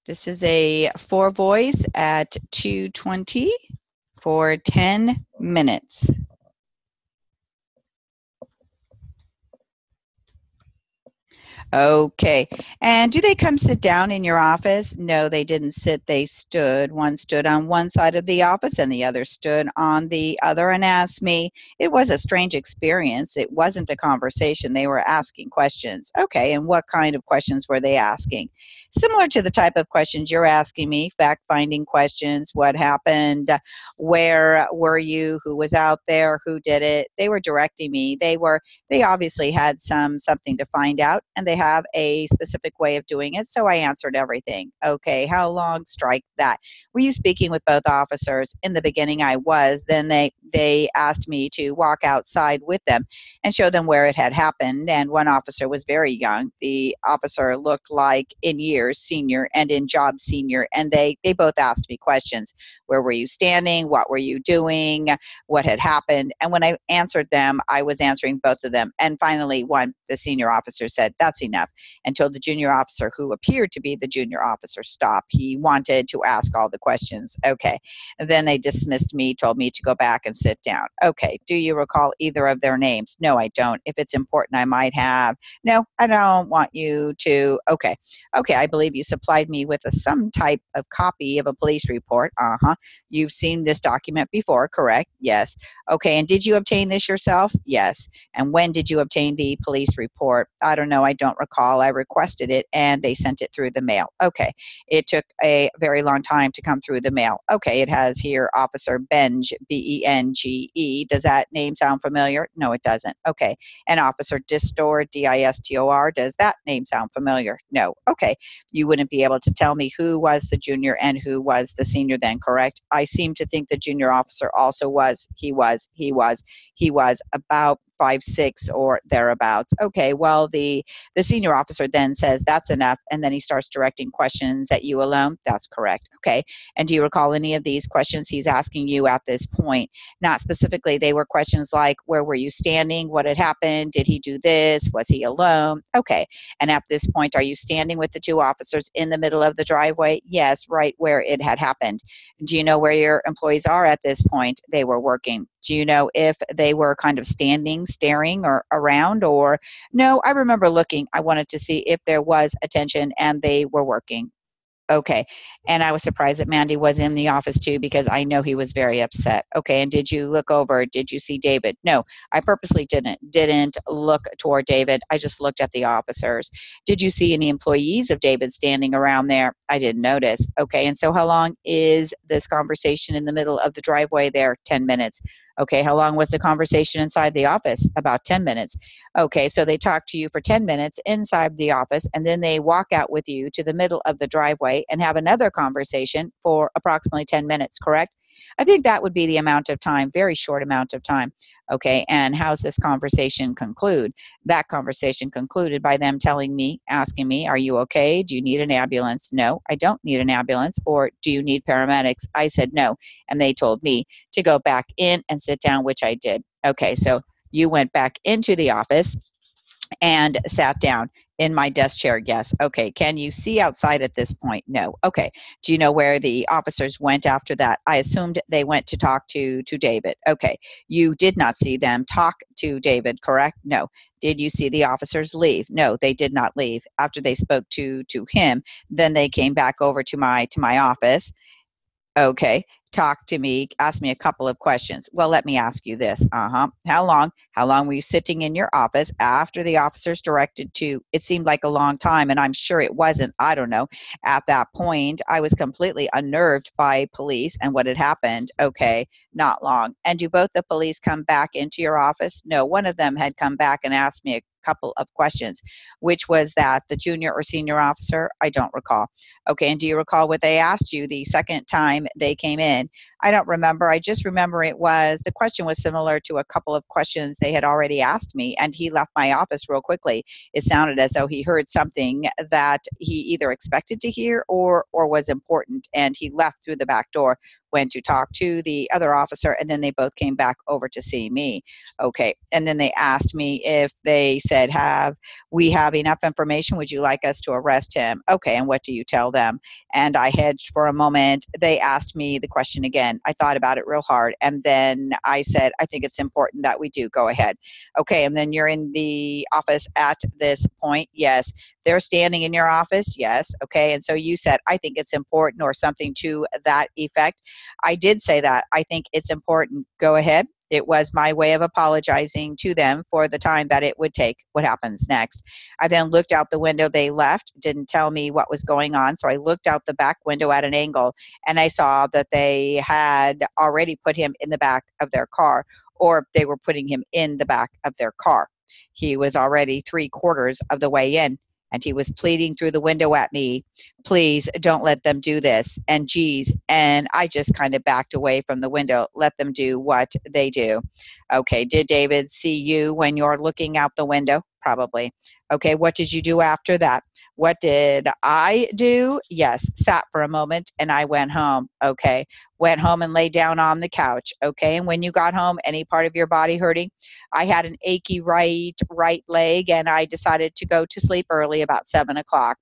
This is a 4 voice at 2:20 for 10 minutes. Okay. And do they come sit down in your office? No, they didn't sit. They stood. One stood on one side of the office and the other stood on the other and asked me. It was a strange experience. It wasn't a conversation. They were asking questions. Okay. And what kind of questions were they asking? Similar to the type of questions you're asking me, fact finding questions. What happened? Where were you? Who was out there? Who did it? They were directing me. They obviously had something to find out, and they have a specific way of doing it, so I answered everything. Okay, how long? Strike that. Were you speaking with both officers? In the beginning, I was. Then they asked me to walk outside with them and show them where it had happened, and one officer was very young. The officer looked like in years senior and in job senior, and they both asked me questions. Where were you standing? What were you doing? What had happened? And when I answered them, I was answering both of them. And finally, the senior officer said, "That's enough," and told the junior officer, who appeared to be the junior officer, stop. He wanted to ask all the questions. Okay. And then they dismissed me, told me to go back and sit down. Okay. Do you recall either of their names? No, I don't. If it's important, I might have. No, I don't want you to. Okay. Okay. I believe you supplied me with some type of copy of a police report. Uh-huh. You've seen this document before, correct? Yes. Okay, and did you obtain this yourself? Yes. And when did you obtain the police report? I don't know. I don't recall. I requested it and they sent it through the mail. Okay. It took a very long time to come through the mail. Okay, it has here Officer Benge, Benge. Does that name sound familiar? No, it doesn't. Okay. And Officer Distor, Distor. Does that name sound familiar? No. Okay. You wouldn't be able to tell me who was the junior and who was the senior then, correct? I seem to think the junior officer also was. He was about 5'6" or thereabouts. Okay, well, the senior officer then says that's enough, and then he starts directing questions at you alone. That's correct. Okay, and do you recall any of these questions he's asking you at this point? Not specifically. They were questions like, where were you standing? What had happened? Did he do this? Was he alone? Okay, and at this point, are you standing with the two officers in the middle of the driveway? Yes, right where it had happened. Do you know where your employees are at this point? They were working. Do you know if they were kind of standing, staring, or around? Or no, I remember looking. I wanted to see if there was attention and they were working. Okay. And I was surprised that Mandy was in the office too because I know he was very upset. Okay. And did you look over? Did you see David? No, I purposely didn't look toward David. I just looked at the officers. Did you see any employees of David standing around there? I didn't notice. Okay. And so how long is this conversation in the middle of the driveway there? 10 minutes. Okay. How long was the conversation inside the office? About 10 minutes. Okay, so they talk to you for 10 minutes inside the office, and then they walk out with you to the middle of the driveway and have another conversation for approximately 10 minutes, correct? I think that would be the amount of time, very short amount of time. Okay, and how's this conversation conclude? That conversation concluded by them telling me, asking me, are you okay? Do you need an ambulance? No, I don't need an ambulance. Or do you need paramedics? I said no. And they told me to go back in and sit down, which I did. Okay, so you went back into the office and sat down in my desk chair. Yes. Okay. Can you see outside at this point? No. Okay. Do you know where the officers went after that? I assumed they went to talk to David. Okay. You did not see them talk to David, correct? No. Did you see the officers leave? No, they did not leave. After they spoke to him, then they came back over to my office. Okay. Talk to me, ask me a couple of questions. Well, let me ask you this. How long were you sitting in your office after the officers directed to? It seemed like a long time, and I'm sure it wasn't. I don't know. At that point, I was completely unnerved by police and what had happened. Okay, not long. And do both the police come back into your office? No, one of them had come back and asked me a couple of questions. Which was that, the junior or senior officer? I don't recall. Okay, and do you recall what they asked you the second time they came in? I don't remember. I just remember the question was similar to a couple of questions they had already asked me, and he left my office real quickly. It sounded as though he heard something that he either expected to hear or was important, and he left through the back door, went to talk to the other officer, and then they both came back over to see me. Okay. And then they asked me if they said, have we have enough information? Would you like us to arrest him? Okay. And what do you tell them? And I hedged for a moment. They asked me the question again. I thought about it real hard. And then I said, I think it's important that we do. Go ahead. Okay. And then you're in the office at this point. Yes. They're standing in your office. Yes. Okay. And so you said, I think it's important, or something to that effect. I did say that. I think it's important. Go ahead. It was my way of apologizing to them for the time that it would take. What happens next? I then looked out the window. They left, didn't tell me what was going on. So I looked out the back window at an angle, and I saw that they had already put him in the back of their car, or they were putting him in the back of their car. He was already 3/4 of the way in, and he was pleading through the window at me, please don't let them do this. And geez, and I just kind of backed away from the window, let them do what they do. Okay, did David see you when you're looking out the window? Probably. Okay, what did you do after that? What did I do? Yes, sat for a moment and I went home. Okay, went home and lay down on the couch. Okay, and when you got home, any part of your body hurting? I had an achy right leg, and I decided to go to sleep early, about 7 o'clock.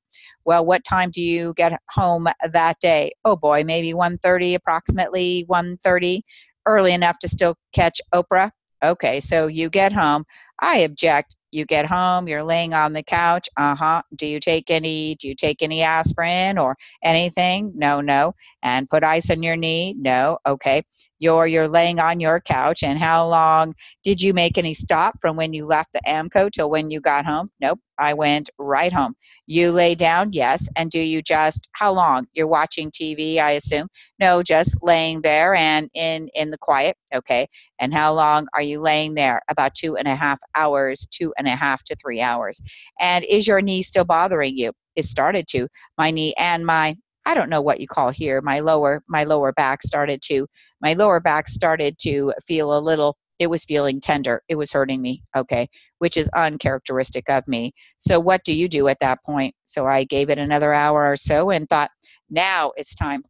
Well, what time do you get home that day? Oh boy, maybe 1:30, approximately 1:30, early enough to still catch Oprah. Okay, so you get home. I object. You get home, you're laying on the couch. Uh-huh. Do you take any aspirin or anything? No, no. And put ice on your knee? No. Okay. You're laying on your couch, and how long did you make any stop from when you left the AMCO till when you got home? Nope. I went right home. You lay down? Yes. And do you just, how long? You're watching TV, I assume? No, just laying there and in the quiet. Okay. And how long are you laying there? About 2.5 hours, 2.5 to 3 hours. And is your knee still bothering you? It started to. My knee and I don't know what you call here, my lower back started to feel a little, it was feeling tender. It was hurting me. Okay. Which is uncharacteristic of me. So what do you do at that point? So I gave it another hour or so and thought, now it's time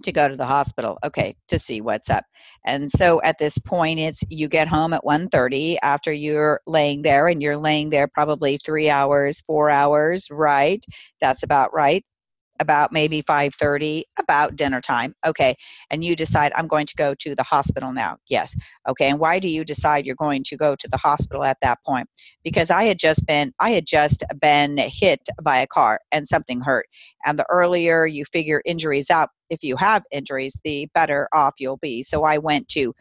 to go to the hospital, okay, to see what's up. And so at this point, it's you get home at 1:30 after you're laying there, and you're laying there probably 3 hours, 4 hours, right? That's about right. About maybe 5:30, about dinner time. Okay. And you decide, I'm going to go to the hospital now. Yes. Okay. And why do you decide you're going to go to the hospital at that point? Because I had just been hit by a car and something hurt. And the earlier you figure injuries out, if you have injuries, the better off you'll be. So I went to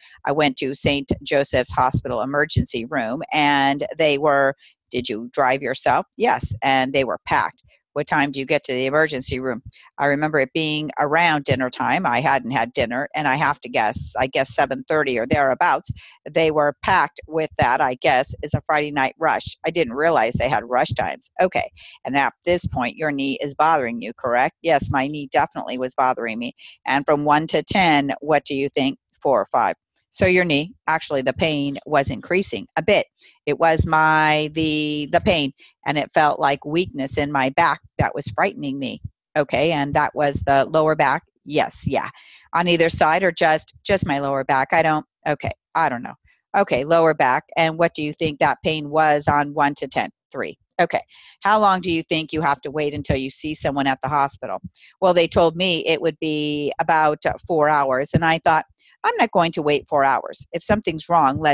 St. Joseph's Hospital emergency room, and did you drive yourself? Yes. And they were packed. What time do you get to the emergency room? I remember it being around dinner time. I hadn't had dinner, and I guess 7:30 or thereabouts. They were packed with that, I guess, is a Friday night rush. I didn't realize they had rush times. Okay. And at this point, your knee is bothering you, correct? Yes, my knee definitely was bothering me. And from 1 to 10, what do you think? 4 or 5. So your knee, actually the pain was increasing a bit. It was the pain, and it felt like weakness in my back that was frightening me. Okay, and that was the lower back. Yes, yeah. On either side, or just my lower back. Okay, I don't know. Okay, lower back. And what do you think that pain was on 1 to 10? 3. Okay. How long do you think you have to wait until you see someone at the hospital? Well, they told me it would be about 4 hours, and I thought, I'm not going to wait 4 hours. If something's wrong,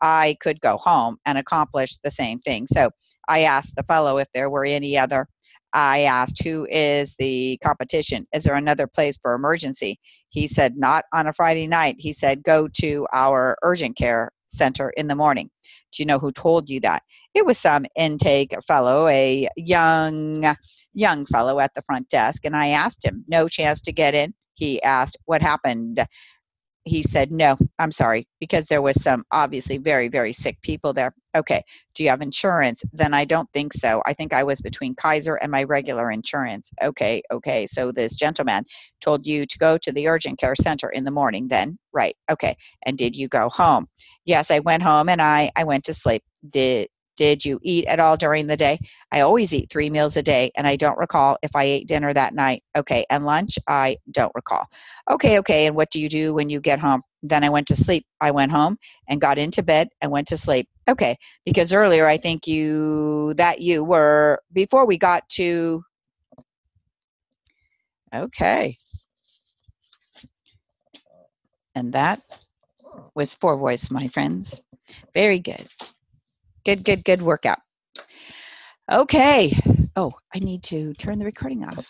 I could go home and accomplish the same thing. So I asked the fellow if there were any other. I asked, who is the competition? Is there another place for emergency? He said, not on a Friday night. He said, go to our urgent care center in the morning. Do you know who told you that? It was some intake fellow, a young fellow at the front desk. And I asked him, no chance to get in? He asked, what happened? He said, no, I'm sorry, because there was some obviously very, very sick people there. Okay. Do you have insurance? Then I don't think so. I think I was between Kaiser and my regular insurance. Okay. Okay. So this gentleman told you to go to the urgent care center in the morning then? Right. Okay. And did you go home? Yes, I went home and I went to sleep. Did you eat at all during the day? I always eat 3 meals a day, and I don't recall if I ate dinner that night. Okay, and lunch? I don't recall. Okay, okay, and what do you do when you get home? Then I went to sleep. I went home and got into bed and went to sleep. Okay, because earlier I think you were, before we got to, okay, and that was 4 voice, my friends. Very good. Good, good, good workout. Okay. Oh, I need to turn the recording off.